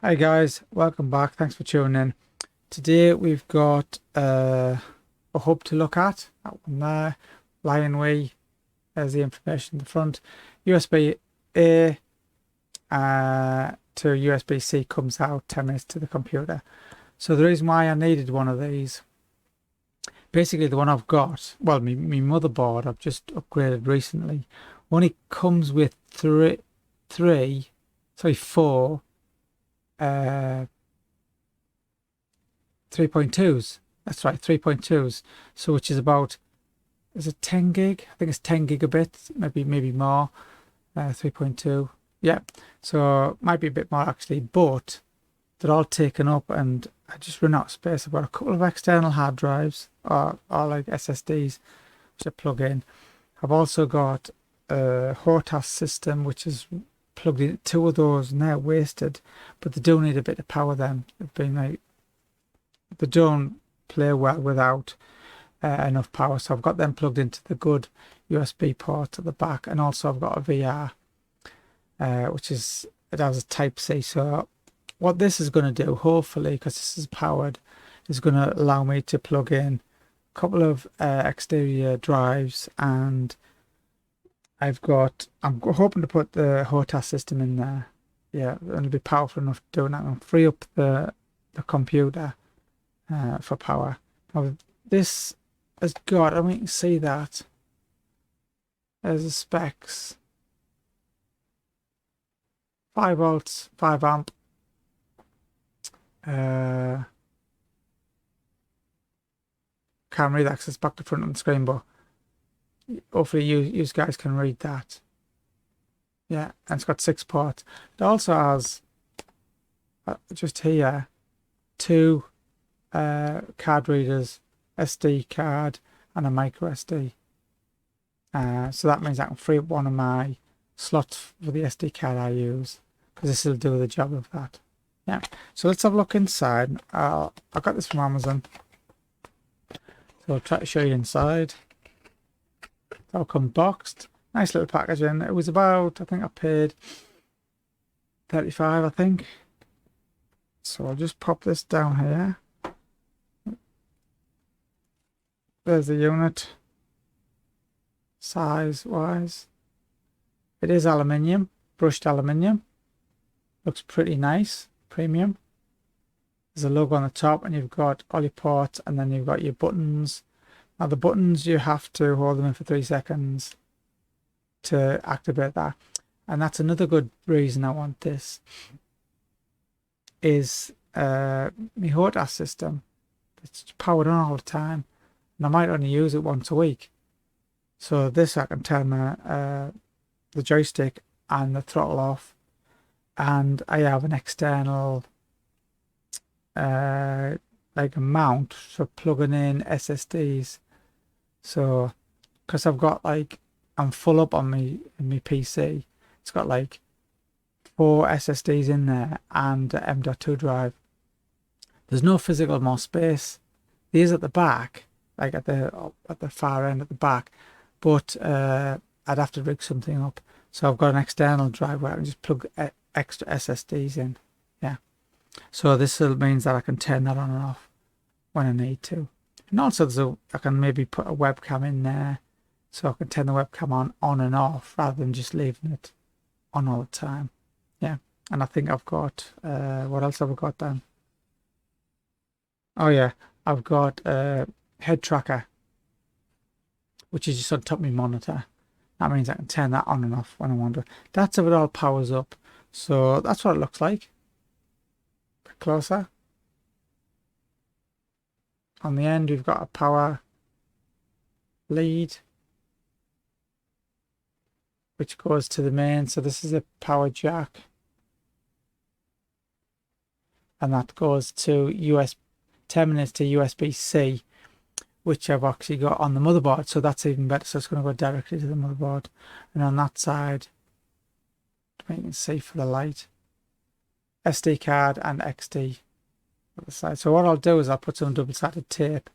Hi guys, welcome back. Thanks for tuning in. Today we've got a hub to look at. That one there, Lionway. There's the information in the front. USB-A to USB-C comes out 10 minutes to the computer. So the reason why I needed one of these, basically the one I've got, well, my motherboard I've just upgraded recently, only comes with four 3.2s. That's right, 3.2s. So which is about, is it 10 gig? I think it's 10 gigabits, maybe more. 3.2. Yeah. So might be a bit more actually, but they're all taken up and I just run out of space. I've got a couple of external hard drives or like SSDs which I plug in. I've also got a HOTAS system which is plugged in. Two of those now wasted, but they do need a bit of power. Then they've been like, they don't play well without enough power, so I've got them plugged into the good USB port at the back, and also I've got a VR which is, it has a type C. So what this is going to do, hopefully, because this is powered, is going to allow me to plug in a couple of exterior drives, and I'm hoping to put the HOTAS system in there. Yeah, it'll be powerful enough to do that and free up the computer for power. Now this has got, I mean, you can see that there's the specs. 5 volts, 5 amp. Can't read access back to front on the screen, but hopefully you guys can read that. Yeah, and it's got 6 ports. It also has just here 2 card readers, SD card and a micro SD. So that means I can free up one of my slots for the SD card I use, because this will do the job of that. Yeah, so let's have a look inside. I got this from Amazon, so I'll try to show you inside. That'll come boxed. Nice little packaging. It was about, I think I paid 35, I think. So I'll just pop this down here. There's the unit. Size wise, it is aluminium, brushed aluminium. Looks pretty nice, premium. There's a logo on the top, and you've got all your ports, and then you've got your buttons. Now the buttons, you have to hold them in for 3 seconds to activate that. And that's another good reason I want this, is my HOTAS system. It's powered on all the time, and I might only use it once a week. So this, I can turn the joystick and the throttle off, and I have an external like a mount for plugging in SSDs. So because I've got like, I'm full up on my PC, it's got like 4 SSDs in there and an M.2 drive. There's no physical more space. These at the back, like at the far end at the back, but I'd have to rig something up. So I've got an external drive where I can just plug extra SSDs in. Yeah. So this means that I can turn that on and off when I need to. And also I can maybe put a webcam in there, so I can turn the webcam on and off rather than just leaving it on all the time. Yeah. And I think I've got, what else have I got then? Oh yeah, I've got a head tracker, which is just on top of my monitor. That means I can turn that on and off when I want to. That's how it all powers up. So that's what it looks like. A bit closer. On the end, we've got a power lead, which goes to the main. So this is a power jack, and that goes to terminates to USB-C, which I've actually got on the motherboard, so that's even better. So it's going to go directly to the motherboard. And on that side, you can see for the light, SD card and XD at the side. So what I'll do is I'll put some double-sided tape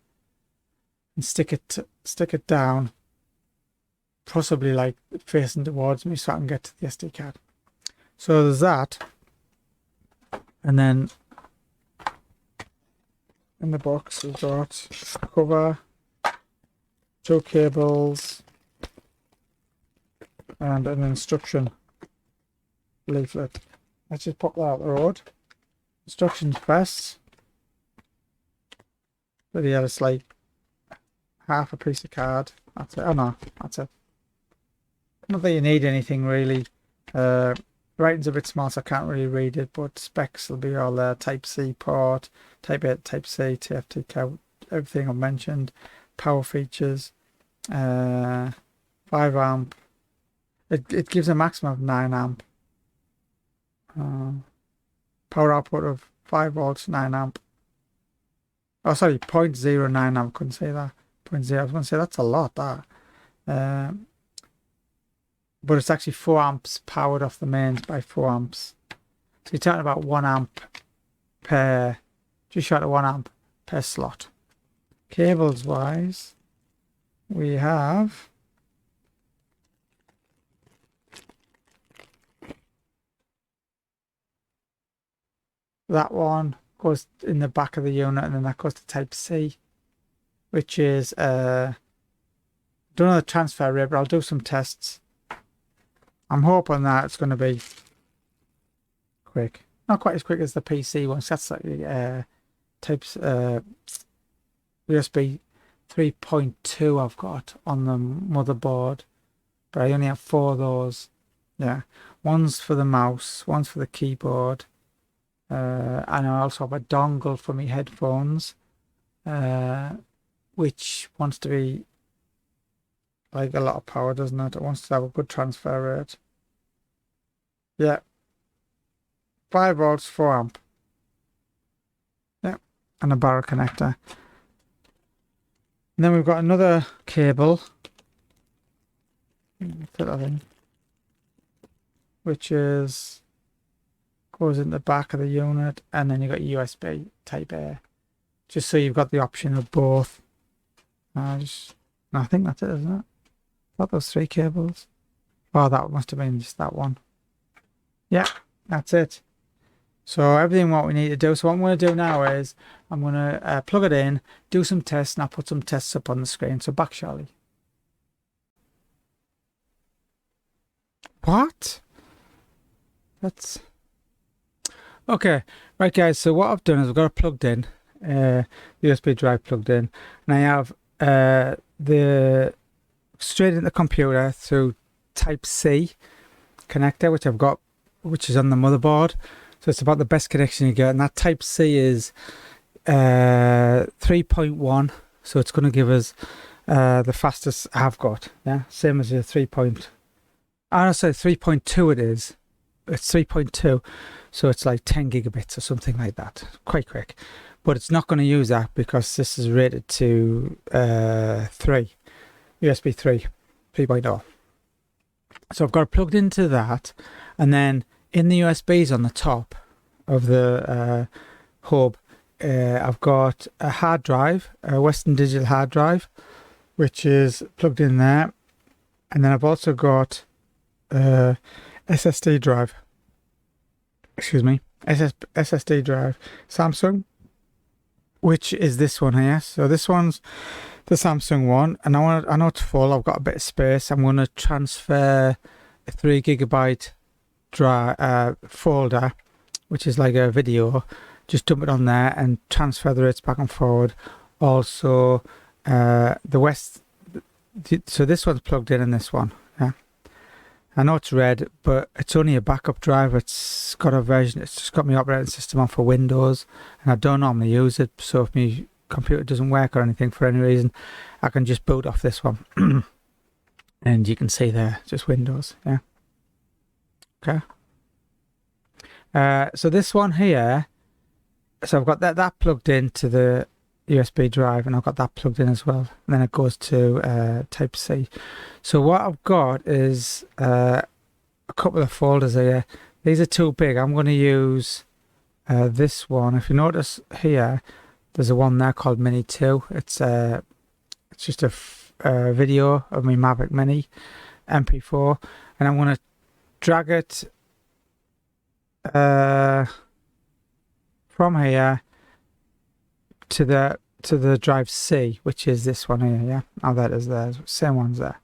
and stick it down, possibly like facing towards me, so I can get to the SD card. So there's that. And then in the box we've got a cover, 2 cables, and an instruction leaflet. Let's just pop that out the road. Instructions first. But yeah, it's like half a piece of card. That's it. Oh no, that's it. Not that you need anything really. Writing's a bit small, so I can't really read it, but specs will be all there. Type C port, Type A, Type C, TFT code, everything I've mentioned. Power features, 5 amp. It gives a maximum of 9 amp. Power output of 5 volts, 9 amp. Oh, sorry, 0.09 amp. Couldn't say that. 0.0. I was going to say that's a lot. That. But it's actually 4 amps powered off the mains by 4 amps. So you're talking about 1 amp per, just short of 1 amp per slot. Cables wise, we have that one goes in the back of the unit, and then that goes to Type C, which is don't know the transfer rate, but I'll do some tests. I'm hoping that it's going to be quick. Not quite as quick as the PC ones. That's like types USB 3.2 I've got on the motherboard, but I only have 4 of those. Yeah, one's for the mouse, one's for the keyboard, and I also have a dongle for my headphones, which wants to be like a lot of power, doesn't it? It wants to have a good transfer rate. Yeah. 5 volts, 4 amp. Yeah. And a barrel connector. And then we've got another cable. Fit that in. Which is goes in the back of the unit, and then you've got USB Type A. Just so you've got the option of both. I think that's it, isn't it? Got those 3 cables. Oh, that must have been just that one. Yeah, that's it. So everything what we need to do. So what I'm going to do now is I'm going to plug it in, do some tests, and I'll put some tests up on the screen. So back, Charlie. What? That's okay, right, guys. So what I've done is I've got it plugged in, USB drive plugged in, and I have the straight into the computer through Type C connector, which I've got, which is on the motherboard. So it's about the best connection you get, and that Type C is 3.1, so it's going to give us the fastest I've got. Yeah, same as your 3.2 it is. It's 3.2, so it's like 10 gigabits or something like that. Quite quick, but it's not going to use that because this is rated to USB 3.0. So I've got it plugged into that, and then in the USBs on the top of the hub, I've got a hard drive, a Western Digital hard drive, which is plugged in there, and then I've also got SSD drive. Excuse me, SSD drive, Samsung, which is this one here. So this one's the Samsung one, and I know it's full. I've got a bit of space. I'm going to transfer a 3 gigabyte drive folder, which is like a video. Just dump it on there and transfer the rates back and forward. Also, so this one's plugged in, and this one. Yeah, I know it's red, but it's only a backup drive. It's got a version. It's just got my operating system on for Windows, and I don't normally use it. So if my computer doesn't work or anything for any reason, I can just boot off this one. And you can see there, just Windows. Yeah. Okay. So this one here, so I've got that plugged into the USB drive, and I've got that plugged in as well, and then it goes to Type C. So what I've got is a couple of folders here. These are too big. I'm going to use this one. If you notice here, there's a one there called Mini 2. It's just a video of my Mavic Mini MP4, and I'm going to drag it from here to the drive C, which is this one here. Yeah, oh, that is there. Same one's there.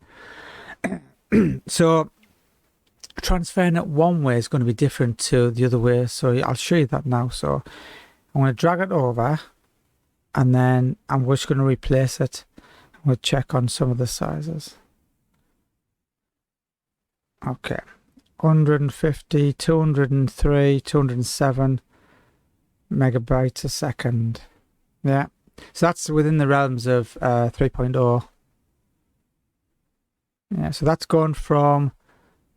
So transferring it one way is going to be different to the other way. So I'll show you that now. So I'm going to drag it over, and then I'm just going to replace it. I'm going to check on some of the sizes. Okay, 150, 203, 207 megabytes a second. Yeah, so that's within the realms of 3.0. Yeah, so that's gone from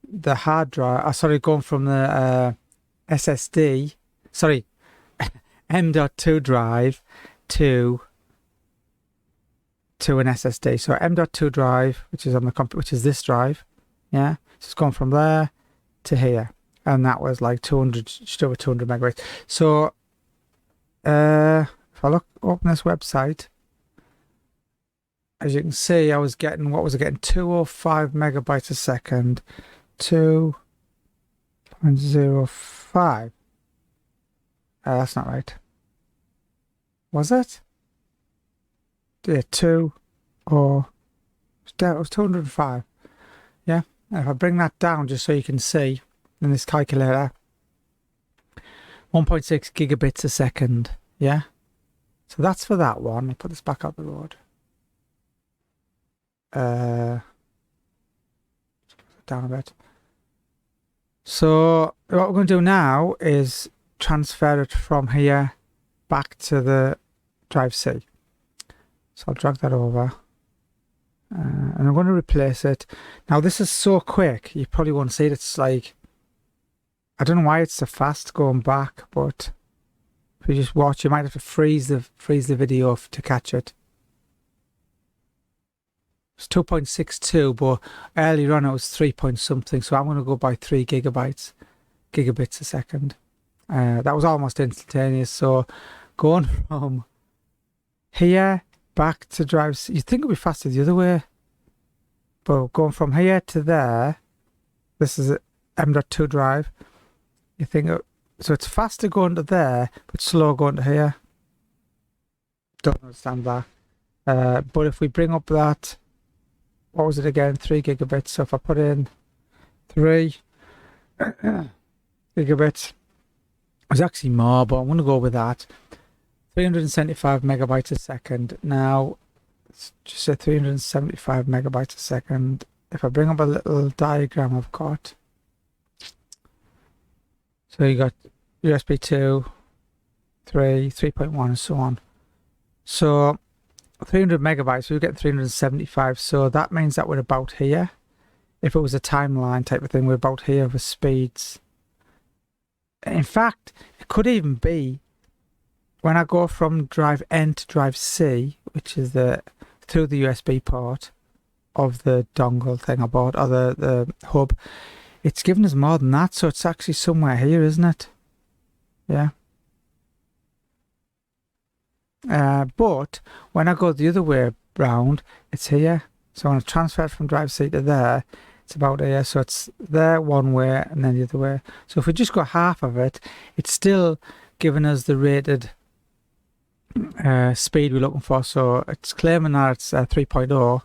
the hard drive, going from the SSD, M.2 drive to an SSD. So M.2 drive, which is on the which is this drive, yeah, so it's gone from there to here, and that was like 200, just over 200 megabytes. So if I open this website, as you can see, I was getting, what was I getting? 205 megabytes a second. 2.05. That's not right. Was it? Yeah, 2 or it was 205. Yeah. And if I bring that down just so you can see in this calculator, 1.6 gigabits a second. Yeah. So that's for that one. I'll put this back up the road. Down a bit. So what we're going to do now is transfer it from here back to the drive C. So I'll drag that over, and I'm going to replace it. Now this is so quick, you probably won't see it. It's like, I don't know why it's so fast going back, but if you just watch, you might have to freeze the video to catch it. It's 2.62, but earlier on it was 3 point something, so I'm going to go by 3 gigabits a second. That was almost instantaneous. So going from here back to drive C, you'd think it would be faster the other way, but going from here to there, this is a M.2 drive, you think so it's faster going to there but slow going to here. Don't understand that. But if we bring up that, what was it again, 3 gigabits, so if I put in 3 gigabits, it was actually more, but I'm going to go with that. 375 megabytes a second. Now let's just say 375 megabytes a second. If I bring up a little diagram I've got, so you got USB 2, 3, 3.1 and so on. So 300 megabytes, we get 375, so that means that we're about here. If it was a timeline type of thing, we're about here for speeds. In fact, it could even be when I go from drive N to drive C, which is through the USB port of the dongle thing I bought, or the hub, it's given us more than that, so it's actually somewhere here, isn't it? Yeah. But when I go the other way round, it's here. So when I transfer it from drive C to there, it's about here. So it's there one way and then the other way. So if we just go half of it, it's still giving us the rated speed we're looking for. So it's claiming that it's 3.0.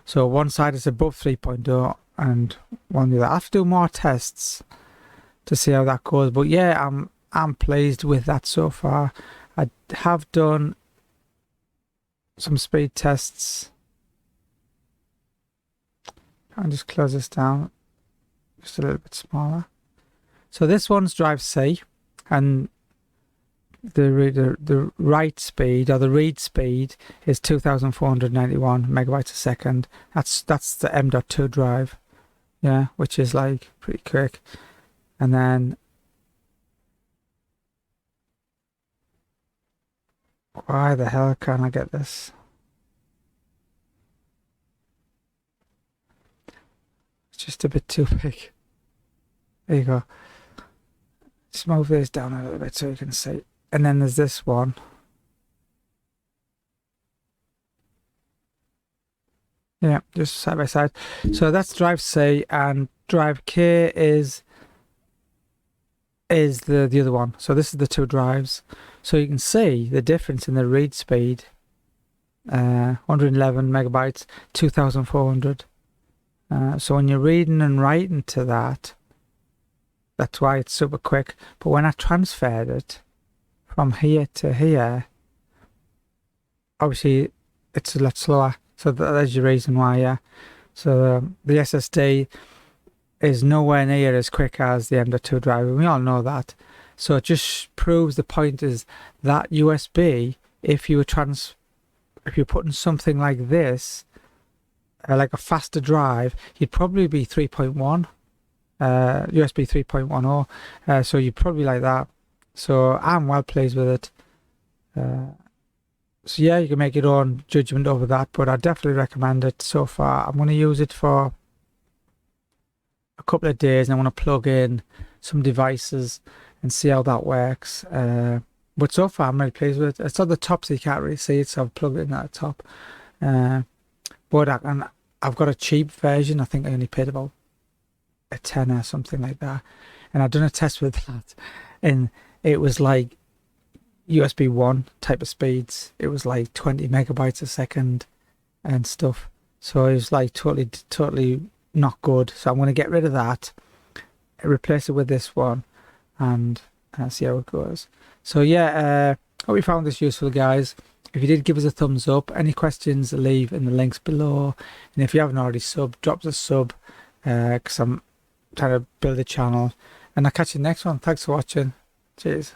So one side is above 3.0 and one the other. I have to do more tests to see how that goes. But yeah, I'm pleased with that so far. I have done some speed tests. I'll just close this down just a little bit smaller. So this one's drive C, and the write speed or the read speed is 2,491 megabytes a second. That's the M.2 drive, yeah, which is like pretty quick. And then why the hell can't I get this? It's just a bit too big. There you go. Just move this down a little bit so you can see. And then there's this one. Yeah, just side by side. So that's drive C, and drive K is the other one. So this is the two drives. So you can see the difference in the read speed. 111 megabytes, 2400. So when you're reading and writing to that, that's why it's super quick. But when I transferred it from here to here, obviously it's a lot slower. So that's the reason why. Yeah. So the SSD is nowhere near as quick as the M.2 drive, and we all know that. So it just proves the point is that USB, if you're putting something like this, like a faster drive, you'd probably be 3.1, USB 3.10. So you'd probably like that. So I'm well pleased with it. So yeah, you can make your own judgment over that, but I definitely recommend it so far. I'm going to use it for a couple of days, and I want to plug in some devices and see how that works. But so far I'm really pleased with it. It's at the top, so you can't really see it, so I've plugged it in at the top. But I've got a cheap version. I think I only paid about a tenner or something like that. And I've done a test with that, and it was like USB 1 type of speeds. It was like 20 megabytes a second and stuff. So it was like totally not good. So I'm going to get rid of that, replace it with this one, and see how it goes. So yeah, hope you found this useful, guys. If you did, give us a thumbs up. Any questions, leave in the links below. And if you haven't already subbed, drop us a sub, because I'm trying to build a channel. And I'll catch you next one. Thanks for watching. Cheers.